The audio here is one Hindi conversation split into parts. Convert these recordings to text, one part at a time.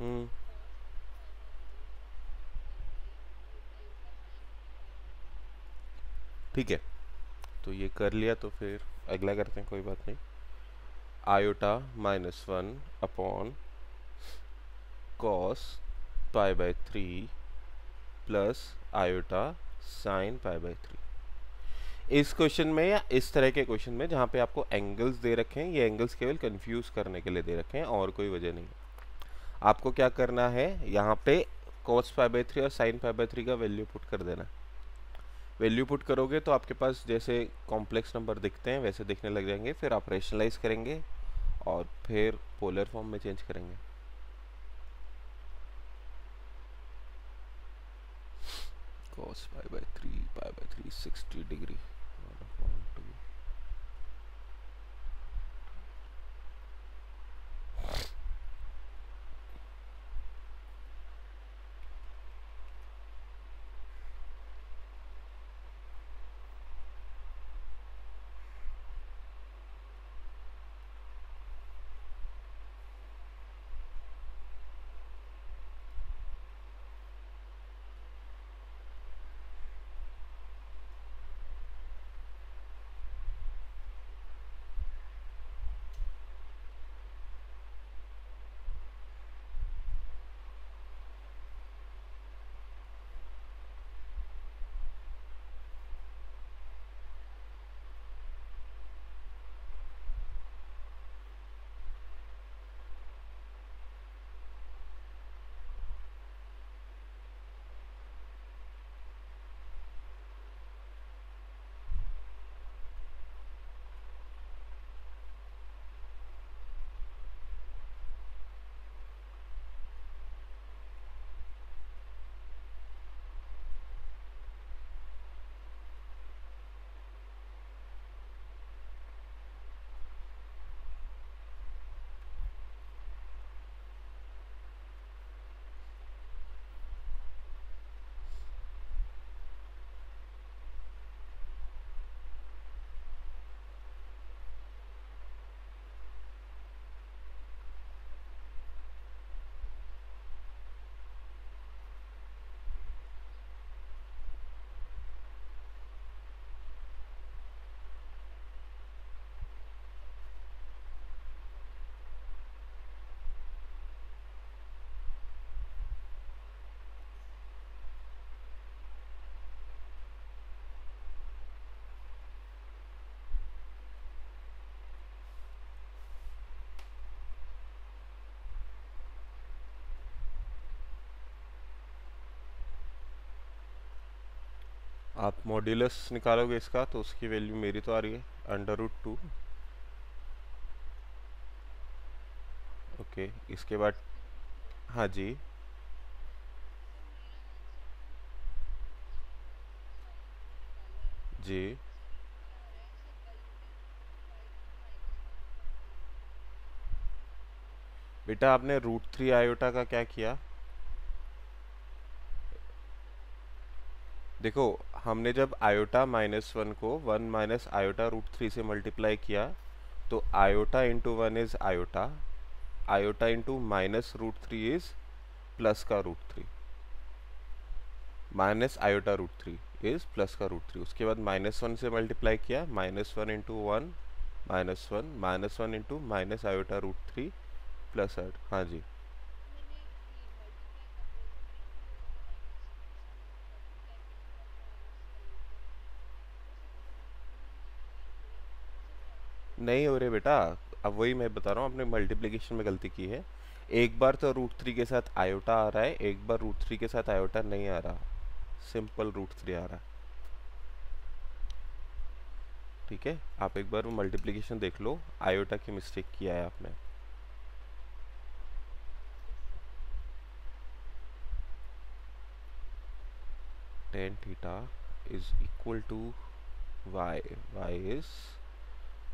हम्म। ठीक है, तो ये कर लिया, तो फिर अगला करते हैं, कोई बात नहीं। Iota -1 upon cos π/3 plus iota sine π/3। इस क्वेश्चन में या इस तरह के क्वेश्चन में जहाँ पे आपको एंगल्स दे रखे हैं, ये एंगल्स केवल कंफ्यूज करने के लिए दे रखे हैं और कोई वजह नहीं है। आपको क्या करना है, यहाँ पे cos π/3 और sin π/3 का वैल्यू पुट कर देना। वैल्यू पुट करोगे तो आपके पास जैसे कॉम्प्लेक्स नंबर दिखते हैं वैसे दिखने लग जाएंगे, फिर आप रेशनलाइज करेंगे और फिर पोलर फॉर्म में चेंज करेंगे। cos π/3 60 degree. आप मॉड्यूलस निकालोगे इसका तो उसकी वैल्यू मेरी तो आ रही है √2। ओके, इसके बाद हाँ जी। जी बेटा, आपने √3 आयोटा का क्या किया? देखो, हमने जब आयोटा -1 को 1 माइनस आयोटा √3 से मल्टीप्लाई किया, तो iota into 1 is iota, iota into -√3 is plus का √3, माइनस आयोटा √3 इज प्लस का √3। उसके बाद -1 से मल्टीप्लाई किया, -1 into 1 -1 into minus iota √3 plus iota. हाँ जी। नहीं हो रहे बेटा, अब वही मैं बता रहा हूँ, आपने मल्टीप्लिकेशन में गलती की है। एक बार तो √3 के साथ आयोटा आ रहा है, एक बार √3 के साथ आयोटा नहीं आ रहा, सिंपल √3 आ रहा है। ठीक है, आप एक बार वो मल्टीप्लिकेशन देख लो, आयोटा की मिस्टेक किया है आपने। tan theta is equal to y, y is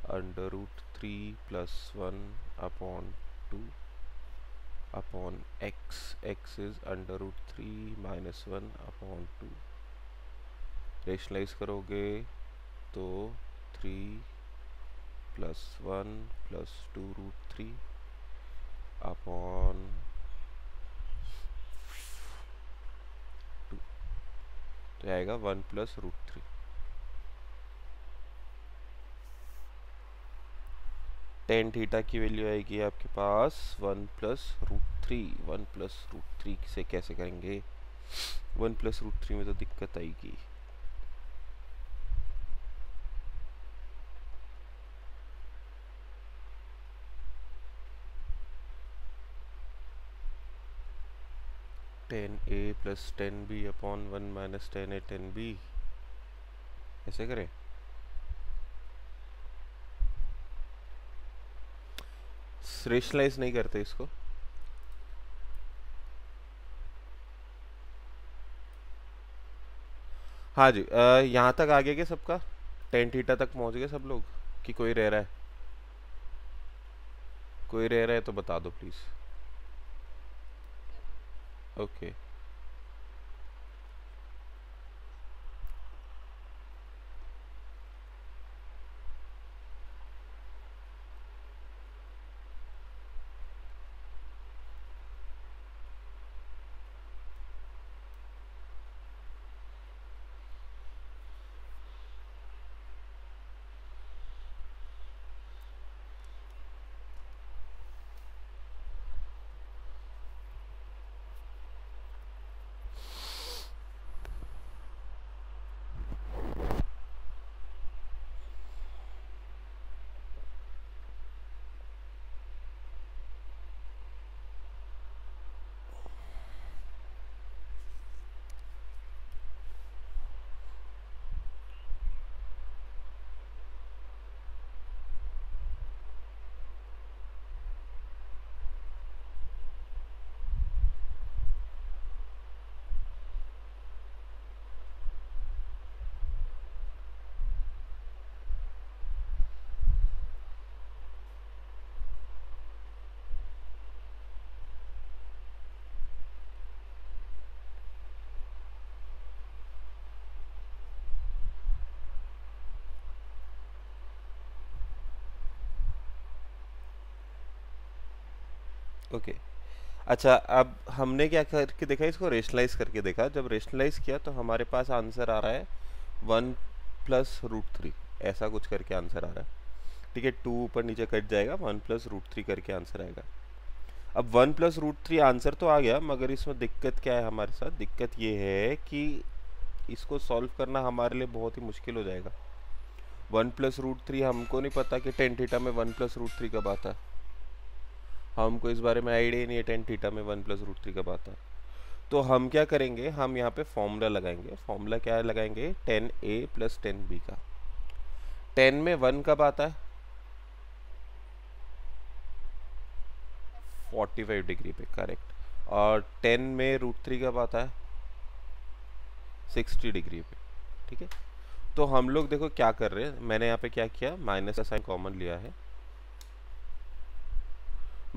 √3 plus 1 upon 2 upon x, x is √3 minus 1 upon 2। Rationalise करोगे तो 3 प्लस 1 प्लस 2 √3 अपॉन तो आएगा 1+√3। टेन थीटा की वैल्यू आएगी आपके पास 1+√3। 1+√3 से कैसे करेंगे? 1+√3 में तो दिक्कत आएगी। Tan a plus 10b upon 1 minus 10a 10b, ऐसे करें? रेशनलाइज नहीं करते इसको। हाँ जी, यहाँ तक आ गया क्या सबका? टेन थीटा तक पहुँच गए सब लोग कि कोई रह रहा है? कोई रह रहा है तो बता दो प्लीज़। Okay okay. अच्छा, अब हमने क्या करके देखा, इसको रेशनलाइज करके देखा। जब रेशनलाइज किया तो हमारे पास आंसर आ रहा है 1+√3, ऐसा कुछ करके आंसर आ रहा है। ठीक है, 2 ऊपर नीचे कट जाएगा, 1+√3 करके आंसर आएगा। अब 1+√3 आंसर तो आ गया, मगर इसमें दिक्कत क्या है हमारे साथ? दिक्कत ये है कि इसको सॉल्व करना हमारे लिए बहुत ही मुश्किल हो जाएगा। 1+√3 हमको नहीं पता कि टेन थीटा में 1+√3 कब आता है। हमको इस बारे में आइडिया नहीं है टेन थीटा में 1+√3 कब आता है। तो हम क्या करेंगे, हम यहाँ पे फॉर्मूला लगाएंगे। फॉर्मूला क्या लगाएंगे? 10a प्लस 10b का। 10 में 1 कब आता है? 45 डिग्री पे, करेक्ट। और 10 में √3 कब आता है? 60 डिग्री पे। ठीक है, तो हम लोग देखो क्या कर रहे हैं। मैंने यहाँ पे क्या किया, माइनस का साइन कॉमन लिया है।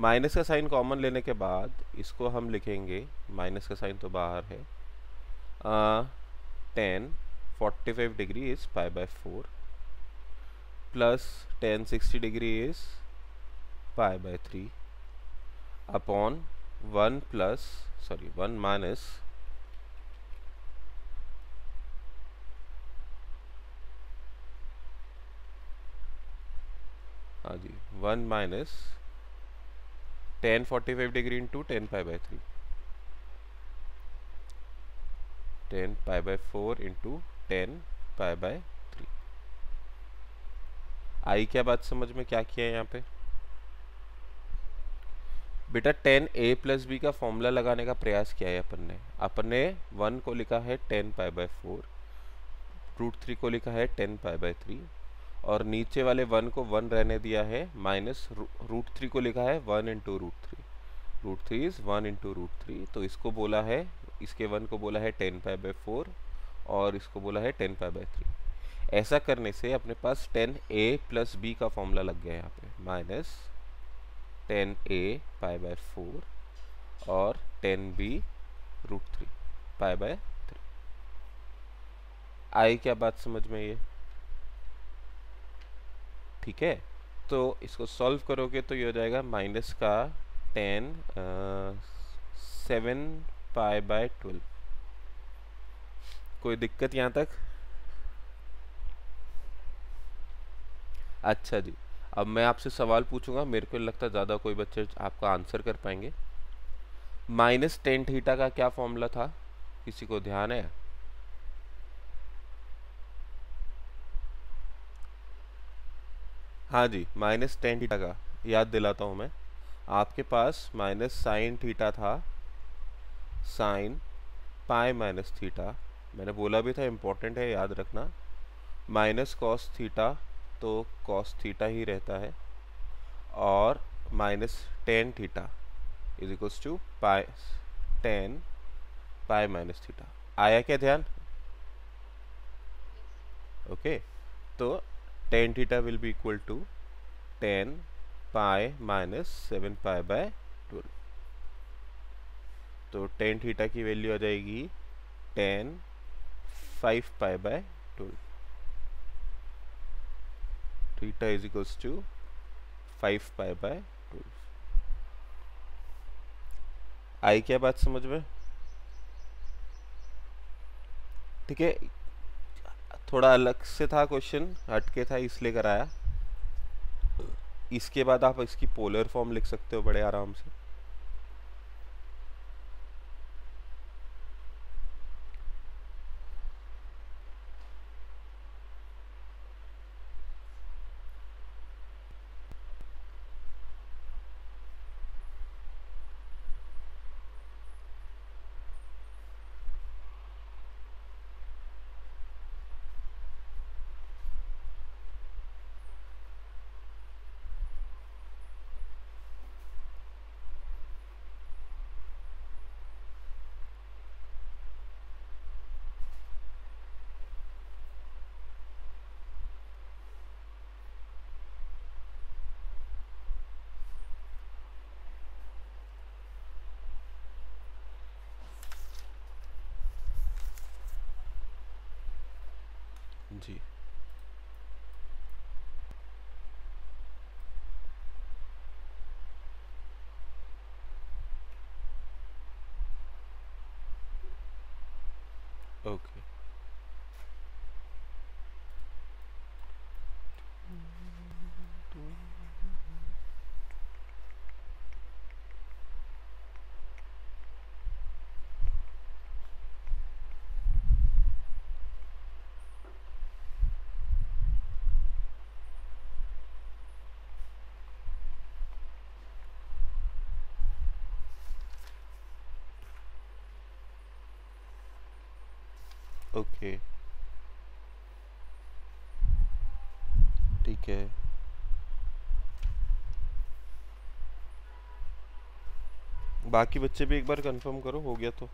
माइनस का साइन कॉमन लेने के बाद इसको हम लिखेंगे, माइनस का साइन तो बाहर है, 10 45 degree is π/4 plus 10 60 degree is π/3 upon 1 minus हाँ जी 1 माइनस 10 45 डिग्री इंटू 10 π/3, 10 π/4 इंटू 10 π/3। आई क्या बात समझ में? क्या किया है यहाँ पे बेटा? 10a प्लस बी का फॉर्मूला लगाने का प्रयास किया है अपन ने 1 को लिखा है 10 π/4, √3 को लिखा है 10 π/3, और नीचे वाले 1 को 1 रहने दिया है, माइनस √3 को लिखा है 1 इंटू √3। √3 इज 1 इंटू √3, तो इसको बोला है, इसके 1 को बोला है 10 π/4 और इसको बोला है 10 π/3। ऐसा करने से अपने पास 10a प्लस बी का फॉर्मूला लग गया यहाँ पे, माइनस 10a π/4 और 10b √3 π/3। आई क्या बात समझ में ये? ठीक है, तो इसको सॉल्व करोगे तो ये हो जाएगा माइनस का 10 7 π/12। कोई दिक्कत यहाँ तक? अच्छा जी, अब मैं आपसे सवाल पूछूंगा, मेरे को लगता है ज़्यादा कोई बच्चे आपका आंसर कर पाएंगे। -tan थीटा का क्या फॉर्मूला था, किसी को ध्यान है? हाँ जी, -tan थीटा का याद दिलाता हूँ मैं। आपके पास -sin थीटा था, साइन पाई माइनस थीटा, मैंने बोला भी था इम्पोर्टेंट है याद रखना, -cos थीटा तो cos थीटा ही रहता है, और -tan theta is equals to pi tan pi minus theta. आया क्या ध्यान? ओके, तो tan theta will be equal to tan pi minus 7π/12। तो tan थीटा की वैल्यू आ जाएगी tan 5π/12। Theta is equals to 5π/12। आई क्या बात समझ में? ठीक है, थोड़ा अलग से था क्वेश्चन, हटके था इसलिए कराया। इसके बाद आप इसकी पोलर फॉर्म लिख सकते हो बड़े आराम से। जी, ओके। ओके, ठीक है। बाकी बच्चे भी एक बार कंफर्म करो हो गया तो।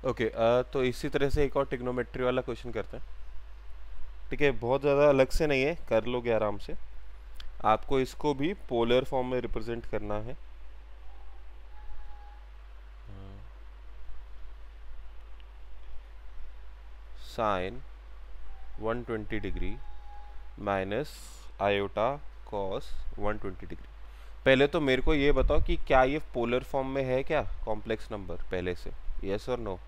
ओके, तो इसी तरह से एक और टिग्नोमेट्री वाला क्वेश्चन करते हैं। ठीक है, बहुत ज़्यादा अलग से नहीं है, कर लोगे आराम से। आपको इसको भी पोलर फॉर्म में रिप्रेजेंट करना है। Sine 120 degree minus iota cos 120 degree. पहले तो मेरे को ये बताओ कि क्या ये पोलर फॉर्म में है क्या, कॉम्प्लेक्स नंबर पहले से, यस और नो?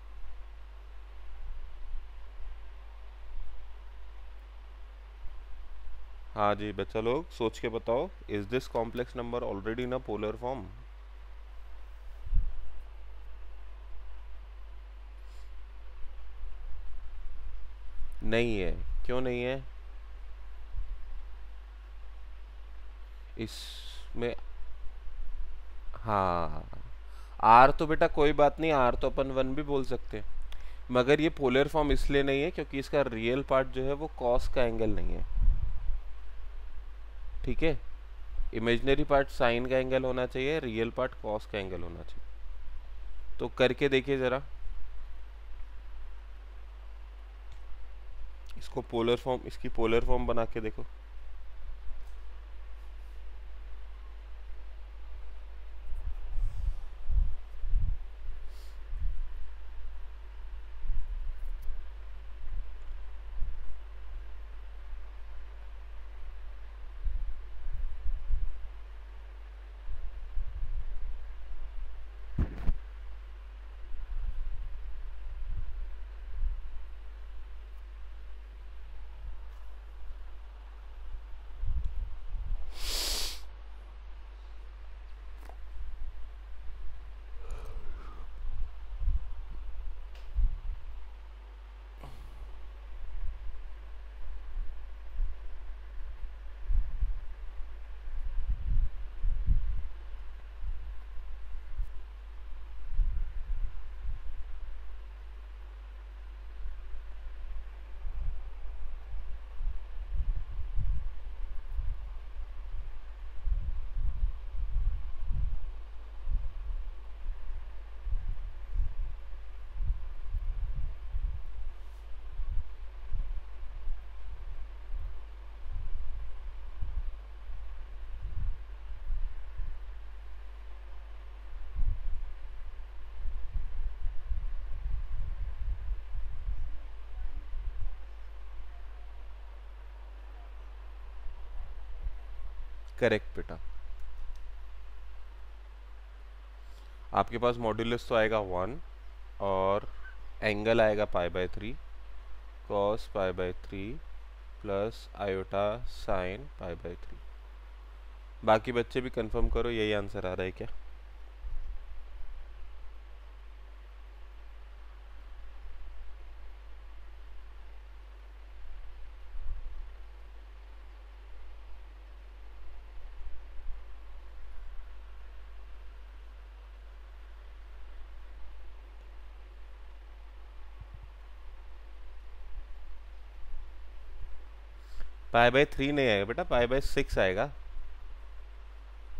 हाँ जी बच्चा लोग सोच के बताओ, is this complex number already in a polar form? नहीं है, क्यों नहीं है? इसमें हाँ, आर तो बेटा कोई बात नहीं, आर तो अपन 1 भी बोल सकते हैं, मगर ये पोलर फॉर्म इसलिए नहीं है क्योंकि इसका रियल पार्ट जो है वो कॉस का एंगल नहीं है। ठीक है, इमेजिनरी पार्ट साइन का एंगल होना चाहिए, रियल पार्ट कॉस का एंगल होना चाहिए। तो करके देखिए ज़रा, इसको पोलर फॉर्म, इसकी पोलर फॉर्म बना के देखो। करेक्ट बेटा, आपके पास मॉड्यूलस तो आएगा 1 और एंगल आएगा π/3 cos π/3 प्लस आयोटा साइन π/3। बाकी बच्चे भी कंफर्म करो यही आंसर आ रहा है क्या? π/3 नहीं आएगा बेटा, π/6 आएगा,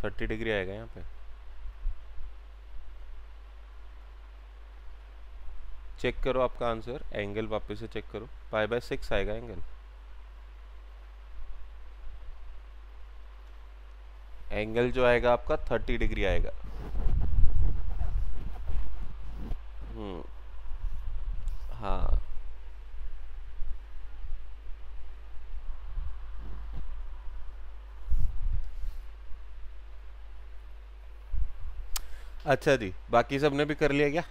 30 डिग्री आएगा यहाँ पे। चेक करो आपका आंसर, एंगल वापस से चेक करो, π/6 आएगा एंगल। एंगल जो आएगा आपका 30 डिग्री आएगा। हाँ अच्छा जी, बाकी सबने भी कर लिया क्या?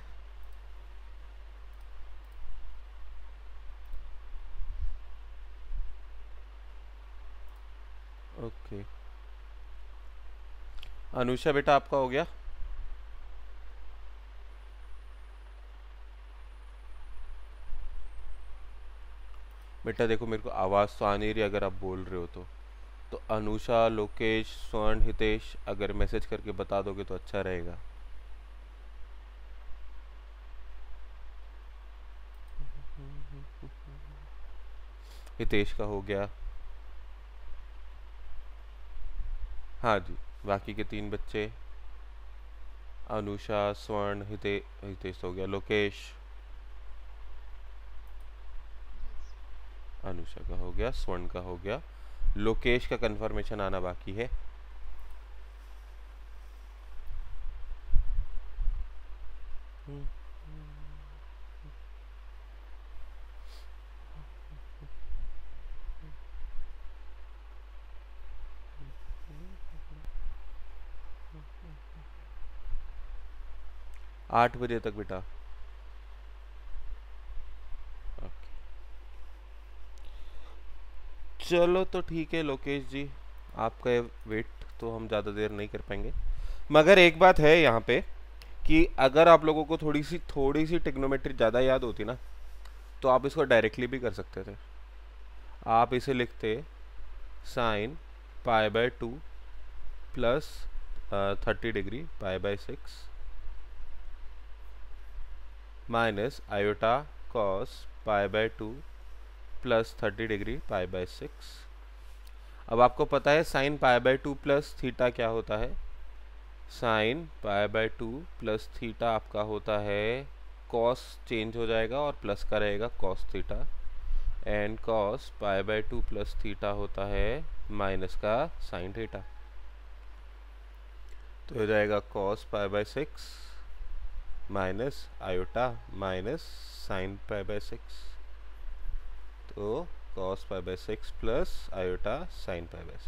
ओके अनुषा बेटा आपका हो गया? बेटा देखो मेरे को आवाज़ तो आ नहीं रही, अगर आप बोल रहे हो तो अनुषा, लोकेश, स्वर्ण, हितेश अगर मैसेज करके बता दोगे तो अच्छा रहेगा। हितेश का हो गया, हाँ जी। बाकी के 3 बच्चे, अनुषा, स्वर्ण, हितेश हो गया, लोकेश, अनुषा का हो गया, स्वर्ण का हो गया, लोकेश का कंफर्मेशन आना बाकी है। आठ बजे तक बेटा। चलो तो ठीक है लोकेश जी, आपका वेट तो हम ज़्यादा देर नहीं कर पाएंगे, मगर एक बात है यहाँ पे कि अगर आप लोगों को थोड़ी सी टिग्नोमेट्री ज़्यादा याद होती ना तो आप इसको डायरेक्टली भी कर सकते थे। आप इसे लिखते sine π/2 plus 30 degree π/6 minus iota cos π/2 plus 30 degree π/6। अब आपको पता है साइन π/2 प्लस थीटा क्या होता है? साइन π/2 प्लस थीटा आपका होता है कॉस, चेंज हो जाएगा और प्लस का रहेगा cos theta. And cos pi by 2 plus theta होता है माइनस का साइन थीटा। तो हो जाएगा cos pi by 6 minus iota minus sine pi by 6। तो cos pi by 6 plus iota sine pi by 6।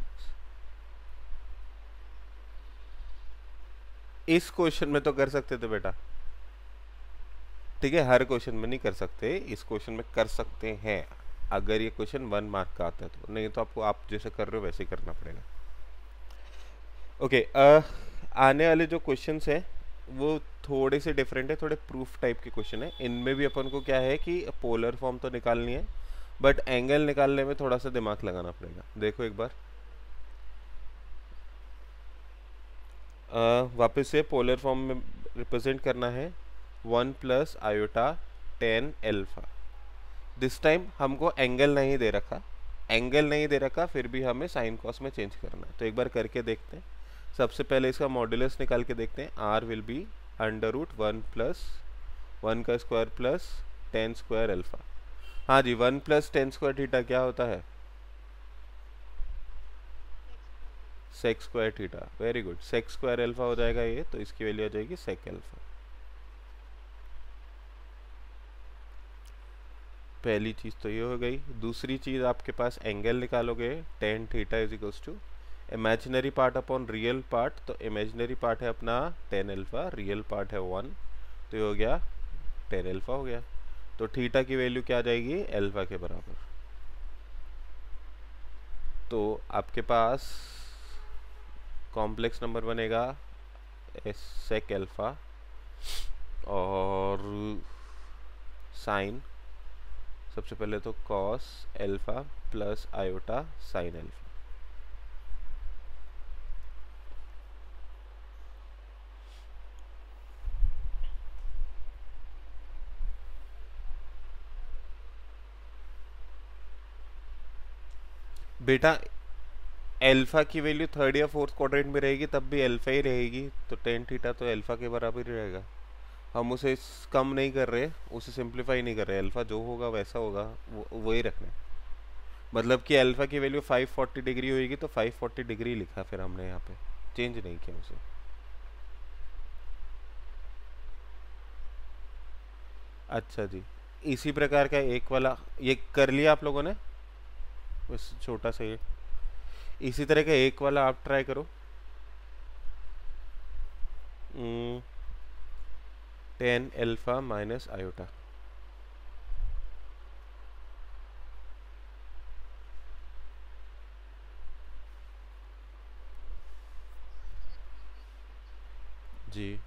इस क्वेश्चन में तो कर सकते थे बेटा, ठीक है, हर क्वेश्चन में नहीं कर सकते, इस क्वेश्चन में कर सकते हैं अगर ये क्वेश्चन 1 मार्क का आता है तो, नहीं तो आपको आप जैसे कर रहे हो वैसे ही करना पड़ेगा। ओके, आने वाले जो क्वेश्चंस हैं वो थोड़े से डिफरेंट है, थोड़े प्रूफ टाइप के क्वेश्चन है। इनमें भी अपन को क्या है कि पोलर फॉर्म तो निकालनी है, बट एंगल निकालने में थोड़ा सा दिमाग लगाना पड़ेगा। देखो एक बार, वापस से पोलर फॉर्म में रिप्रेजेंट करना है 1 plus iota tan alpha. This time हमको एंगल नहीं दे रखा, एंगल नहीं दे रखा, फिर भी हमें साइन कॉस में चेंज करना है। तो एक बार करके देखते हैं। सबसे पहले इसका मॉड्यूलस निकाल के देखते हैं। R will be under root 1 प्लस 1 का स्क्वायर प्लस 10 स्क्वायर अल्फा। हाँ जी, 1 प्लस 10 स्क्वायर थीटा क्या होता है? Sec square theta. Very good, sec square alpha हो जाएगा ये, तो इसकी वैल्यू आ जाएगी सेक अल्फा। पहली चीज़ तो ये हो गई। दूसरी चीज़ आपके पास एंगल निकालोगे, tan theta is equals to imaginary part upon real part. तो इमेजिनरी पार्ट है अपना टेन अल्फा, रियल पार्ट है 1, तो ये हो गया टेन अल्फा हो गया। तो थीटा की वैल्यू क्या आ जाएगी? अल्फा के बराबर। तो आपके पास कॉम्प्लेक्स नंबर बनेगा सेक अल्फा और साइन, सबसे पहले तो cos alpha plus iota sine alpha. बेटा अल्फा की वैल्यू थर्ड या फोर्थ क्वाड्रेंट में रहेगी तब भी अल्फा ही रहेगी, तो टेन थीटा तो अल्फा के बराबर ही रहेगा। हम उसे कम नहीं कर रहे, उसे सिंप्लीफाई नहीं कर रहे, अल्फा जो होगा वैसा होगा, वही रखना है। मतलब कि अल्फा की वैल्यू 540 डिग्री होगी तो 540 डिग्री लिखा फिर हमने यहाँ पे, चेंज नहीं किया उसे। अच्छा जी, इसी प्रकार का एक वाला ये कर लिया आप लोगों ने, बस छोटा सा ये। इसी तरह का एक वाला आप ट्राई करो। 10 अल्फा माइनस आयोटा। जी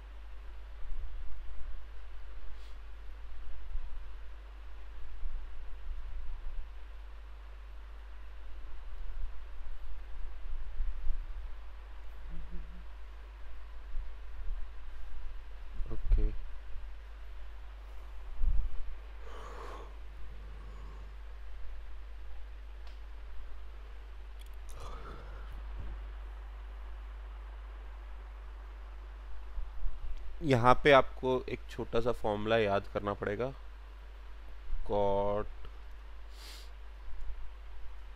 ओके, यहाँ पे आपको एक छोटा सा फॉर्मूला याद करना पड़ेगा। Cot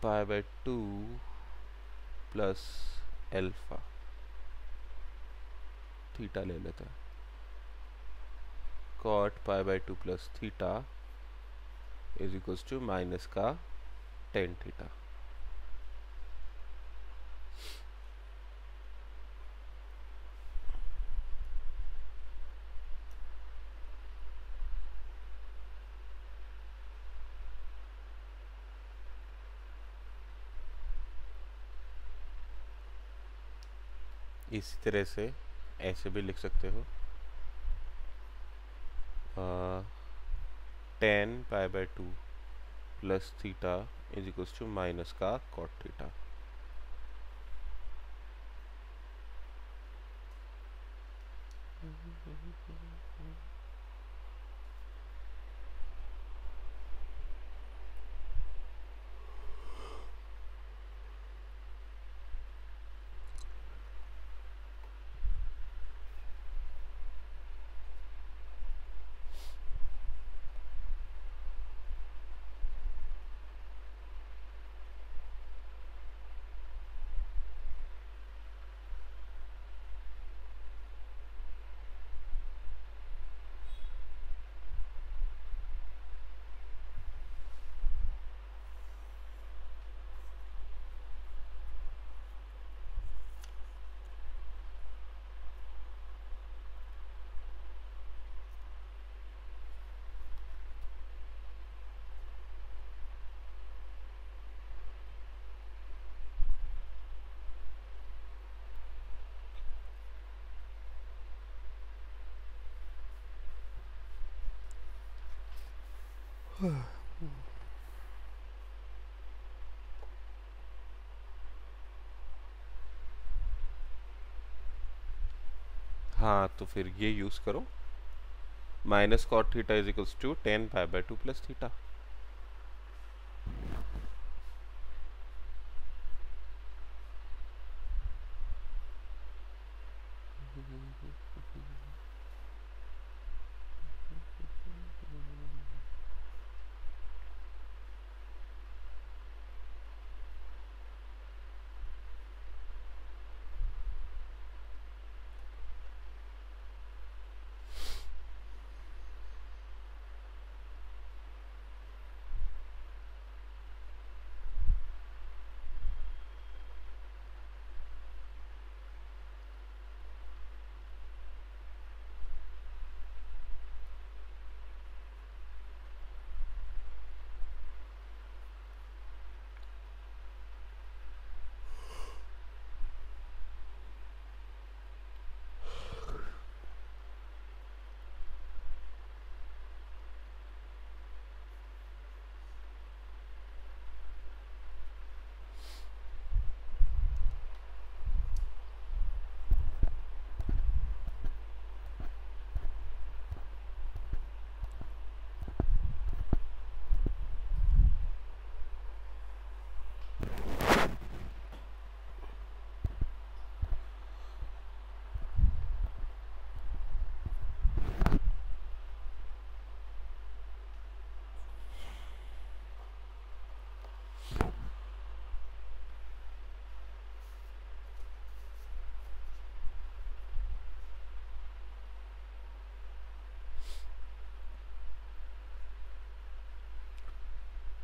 pi by 2 plus alpha, theta ले लेते हैं। Cot pi by 2 plus theta is equals to minus का टेन थीटा। इसी तरह से ऐसे भी लिख सकते हो, tan pi by 2 plus theta is equals to minus का कॉट थीटा। हाँ, तो फिर ये यूज करो, minus cot theta is equals to 10 पाई/2 प्लस थीटा।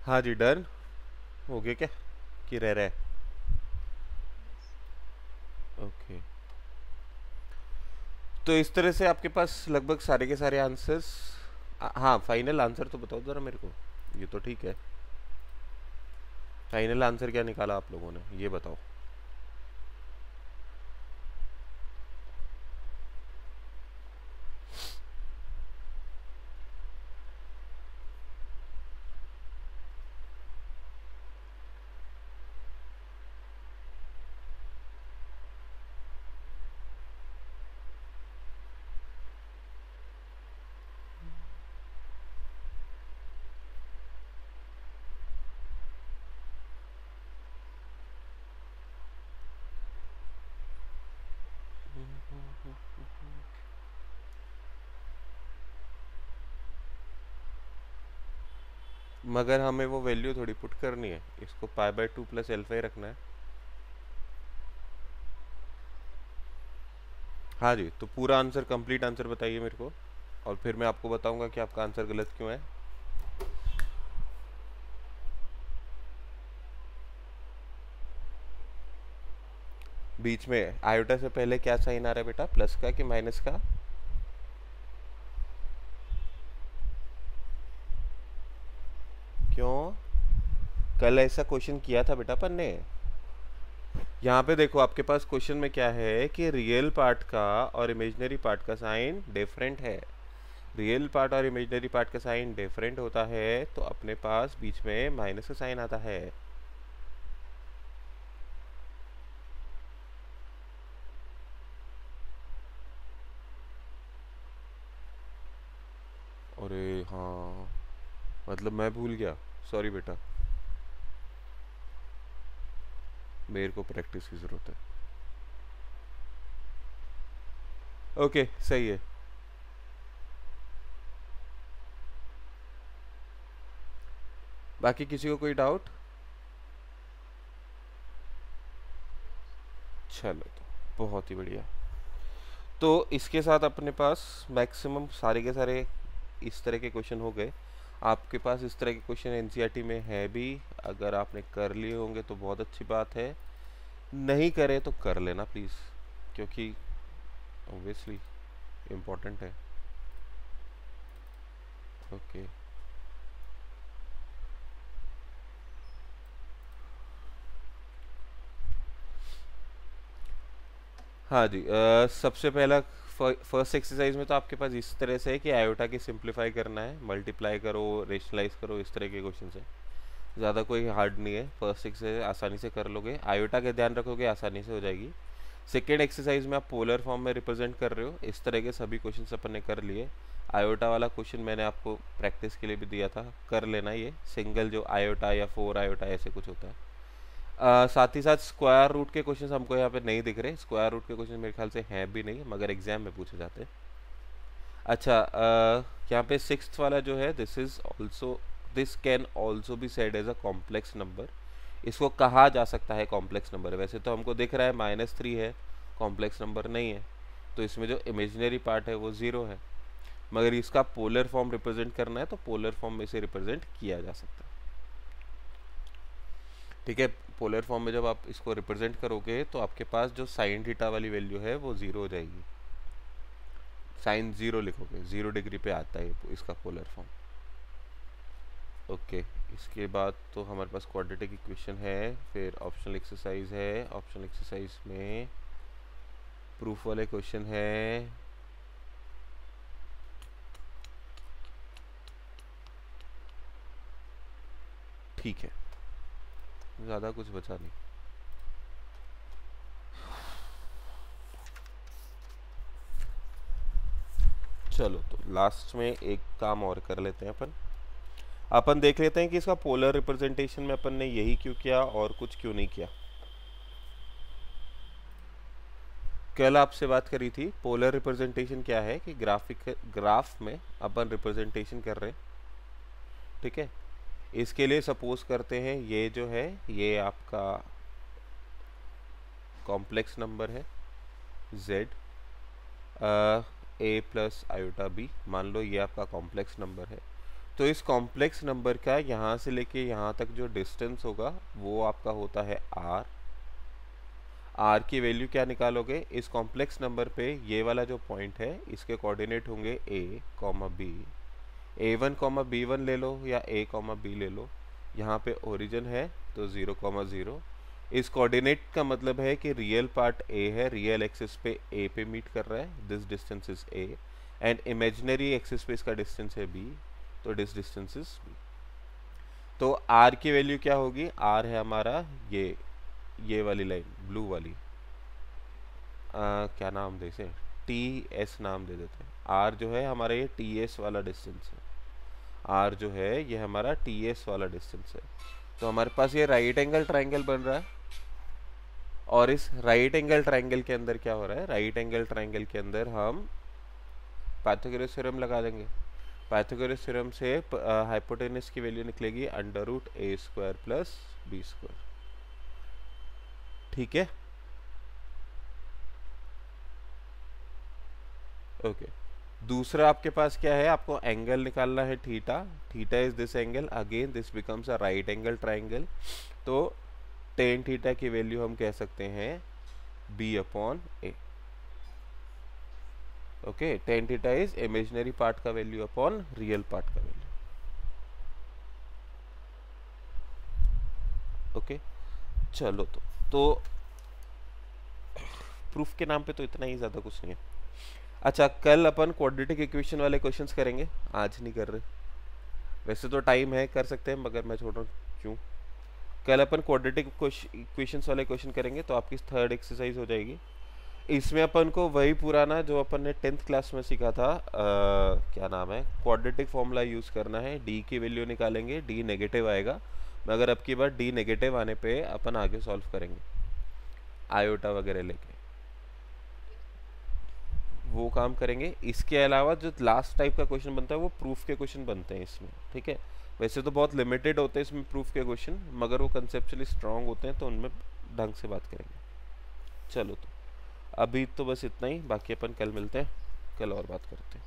हाँ जी, डन हो गया क्या, कि रह रहा है? ओके, तो इस तरह से आपके पास लगभग सारे के सारे आंसर्स। हाँ, फाइनल आंसर तो बताओ ज़रा मेरे को। ये तो ठीक है, फाइनल आंसर क्या निकाला आप लोगों ने, ये बताओ। मगर हमें वो वैल्यू थोड़ी पुट करनी है, इसको पाई/2 प्लस एल्फा ही रखना है। हाँ जी, तो पूरा आंसर, कंप्लीट आंसर बताइए मेरे को, और फिर मैं आपको बताऊंगा कि आपका आंसर गलत क्यों है। बीच में आयोटा से पहले क्या साइन आ रहा है बेटा, प्लस का कि माइनस का? क्यों? कल ऐसा क्वेश्चन किया था बेटा अपन ने। यहाँ पे देखो आपके पास क्वेश्चन में क्या है कि रियल पार्ट का और इमेजिनरी पार्ट का साइन डिफरेंट है। रियल पार्ट और इमेजिनरी पार्ट का साइन डिफरेंट होता है, तो अपने पास बीच में माइनस का साइन आता है। अरे हाँ, मतलब मैं भूल गया, सॉरी बेटा, मेरे को प्रैक्टिस की ज़रूरत है। ओके, सही है। बाकी किसी को कोई डाउट? चलो, तो बहुत ही बढ़िया। तो इसके साथ अपने पास मैक्सिमम सारे के सारे इस तरह के क्वेश्चन हो गए। आपके पास इस तरह के क्वेश्चन एनसीईआरटी में है भी, अगर आपने कर लिए होंगे तो बहुत अच्छी बात है, नहीं करे तो कर लेना प्लीज़, क्योंकि ऑब्वियसली इम्पोर्टेंट है। ओके, हाँ जी, सबसे पहला फर्स्ट एक्सरसाइज में तो आपके पास इस तरह से है कि आयोटा की सिंप्लीफाई करना है, मल्टीप्लाई करो, रेशनलाइज करो, इस तरह के क्वेश्चन है, ज़्यादा कोई हार्ड नहीं है। फर्स्ट एक्सरसाइज आसानी से कर लोगे, आयोटा का ध्यान रखोगे आसानी से हो जाएगी। सेकेंड एक्सरसाइज में आप पोलर फॉर्म में रिप्रेजेंट कर रहे हो, इस तरह के सभी क्वेश्चन अपन ने कर लिए। आयोटा वाला क्वेश्चन मैंने आपको प्रैक्टिस के लिए भी दिया था, कर लेना, ये सिंगल जो आयोटा या 4 आयोटा ऐसे कुछ होता है। साथ ही साथ स्क्वायर रूट के क्वेश्चन हमको यहाँ पे नहीं दिख रहे, स्क्वायर रूट के क्वेश्चन मेरे ख्याल से हैं भी नहीं, मगर एग्जाम में पूछे जाते हैं। अच्छा, यहाँ पे सिक्स्थ वाला जो है, this can also be said as a complex number, इसको कहा जा सकता है कॉम्प्लेक्स नंबर। वैसे तो हमको दिख रहा है -3 है, कॉम्प्लेक्स नंबर नहीं है, तो इसमें जो इमेजिनरी पार्ट है वो 0 है, मगर इसका पोलर फॉर्म रिप्रेजेंट करना है तो पोलर फॉर्म में से रिप्रेजेंट किया जा सकता है। ठीक है, पोलर फॉर्म में जब आप इसको रिप्रेजेंट करोगे तो आपके पास जो साइन थीटा वाली वैल्यू है वो 0 हो जाएगी, साइन 0 लिखोगे, 0 डिग्री पे आता है इसका पोलर फॉर्म। ओके, इसके बाद तो हमारे पास क्वाड्रेटिक इक्वेशन है, फिर ऑप्शनल एक्सरसाइज है, ऑप्शनल एक्सरसाइज में प्रूफ वाले क्वेश्चन है, ठीक है, ज़्यादा कुछ बचा नहीं। चलो तो लास्ट में एक काम और कर लेते हैं, अपन देख लेते हैं कि इसका पोलर रिप्रेजेंटेशन में अपन ने यही क्यों किया और कुछ क्यों नहीं किया। कल आपसे बात करी थी, पोलर रिप्रेजेंटेशन क्या है कि ग्राफ में अपन रिप्रेजेंटेशन कर रहे हैं, ठीक है। इसके लिए सपोज करते हैं ये जो है ये आपका कॉम्प्लेक्स नंबर है z a plus iota b, मान लो ये आपका कॉम्प्लेक्स नंबर है। तो इस कॉम्प्लेक्स नंबर का यहाँ से लेके यहाँ तक जो डिस्टेंस होगा वो आपका होता है r की वैल्यू क्या निकालोगे, इस कॉम्प्लेक्स नंबर पे ये वाला जो पॉइंट है इसके कोऑर्डिनेट होंगे a, b, a1, b1 ले लो या a, b ले लो, यहाँ पे ओरिजिन है तो 0, 0। इस कोऑर्डिनेट का मतलब है कि रियल पार्ट a है, रियल एक्सिस पे a पे मीट कर रहा है, this distance is a, and imaginary axis पे इसका डिस्टेंस है b, तो दिस डिस्टेंस इज b। तो r की वैल्यू क्या होगी, r है हमारा ये वाली लाइन ब्लू वाली, क्या नाम दे इसे, ts नाम दे देते हैं। r जो है हमारा ये ts वाला डिस्टेंस है, r जो है ये हमारा ts वाला डिस्टेंस है। तो हमारे पास ये राइट एंगल ट्राइंगल बन रहा है, और इस राइट एंगल ट्राइंगल के अंदर क्या हो रहा है, राइट एंगल ट्राइंगल के अंदर हम पाइथागोरस थ्योरम लगा देंगे। पाइथागोरस थ्योरम से हाइपोटेनस की वैल्यू निकलेगी √a² प्लस b², ठीक है। ओके, दूसरा आपके पास क्या है, आपको एंगल निकालना है theta, theta is this angle, again this becomes a right angle triangle, तो टेन थीटा की वैल्यू हम कह सकते हैं b/a। Okay, ten theta is imaginary part का वैल्यू अपॉन रियल पार्ट का वैल्यू। ओके, चलो तो प्रूफ के नाम पे तो इतना ही, ज़्यादा कुछ नहीं है। अच्छा, कल अपन क्वाड्रेटिक इक्वेशन वाले क्वेश्चंस करेंगे, आज नहीं कर रहे, वैसे तो टाइम है कर सकते हैं, मगर मैं छोड़ रहा हूँ क्यों। कल अपन क्वाड्रेटिक इक्वेशंस वाले क्वेश्चन करेंगे, तो आपकी थर्ड एक्सरसाइज हो जाएगी। इसमें अपन को वही पुराना जो अपन ने 10th क्लास में सीखा था, क्या नाम है, क्वाड्रेटिक फॉर्मूला यूज़ करना है, डी की वैल्यू निकालेंगे, डी नेगेटिव आएगा, मगर अब की बार डी नेगेटिव आने पे अपन आगे सॉल्व करेंगे आयोटा वगैरह लेके, वो काम करेंगे। इसके अलावा जो लास्ट टाइप का क्वेश्चन बनता है वो प्रूफ के क्वेश्चन बनते हैं इसमें, ठीक है। वैसे तो बहुत लिमिटेड होते हैं इसमें प्रूफ के क्वेश्चन, मगर वो कंसेप्चुअली स्ट्रांग होते हैं, तो उनमें ढंग से बात करेंगे। चलो तो अभी तो बस इतना ही, बाकी अपन कल मिलते हैं, कल और बात करते हैं।